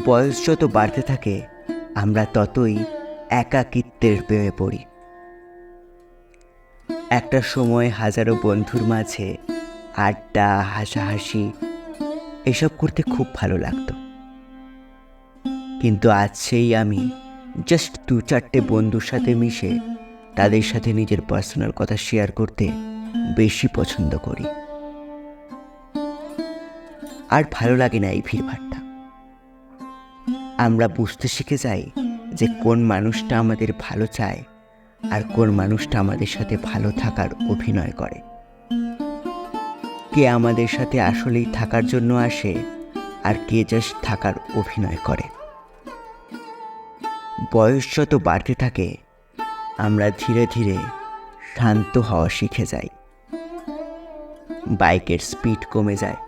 বয়স যত বাড়তে থাকে আমরা ততই একাকিত্বের প্রেমে পড়ি। একটা সময় হাজারো বন্ধুর মাঝে আড্ডা, হাসাহাসি এসব করতে খুব ভালো লাগতো। কিন্তু আজ সেই আমি জাস্ট 2-4টে বন্ধুর সাথে মিশে তাদের সাথে নিজের পার্সোনাল কথা শেয়ার করতে বেশি পছন্দ করি। আর ভালো লাগে না এই ভিড়ভাট্টা। আমরা বুঝতে শিখে যাই যে কোন মানুষটা আমাদের ভালো চায় আর কোন মানুষটা আমাদের সাথে ভালো থাকার অভিনয় করে। কে আমাদের সাথে আসলেই থাকার জন্য আসে আর কে জাস্ট থাকার অভিনয় করে। বয়স যত বাড়তে থাকে আমরা ধীরে ধীরে শান্ত হওয়া শিখে যাই। বাইকের স্পিড কমে যায়।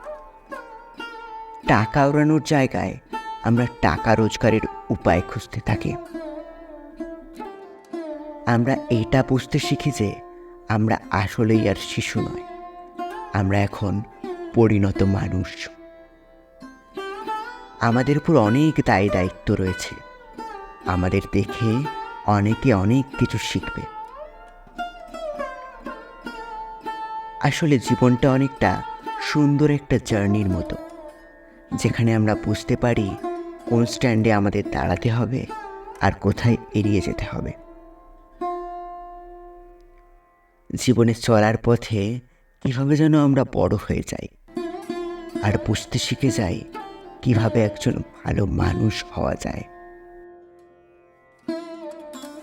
টাকা উড়ানোর জায়গায় আমরা টাকা রোজগারের উপায় খুঁজতে থাকি। আমরা এটা বুঝতে শিখি যে আমরা আসলেই আর শিশু নয়, আমরা এখন পরিণত মানুষ। আমাদের উপর অনেক দায় দায়িত্ব রয়েছে। আমাদের দেখে অনেকে অনেক কিছু শিখবে। আসলে জীবনটা অনেকটা সুন্দর একটা জার্নির মতো, যেখানে আমরা বুঝতে পারি কোন স্ট্যান্ডে আমাদের দাঁড়াতে হবে আর কোথায় এড়িয়ে যেতে হবে। জীবনে চলার পথে কিভাবে যেন আমরা বড় হয়ে যাই আর বুঝতে শিখে যাই কিভাবে একজন ভালো মানুষ হওয়া যায়।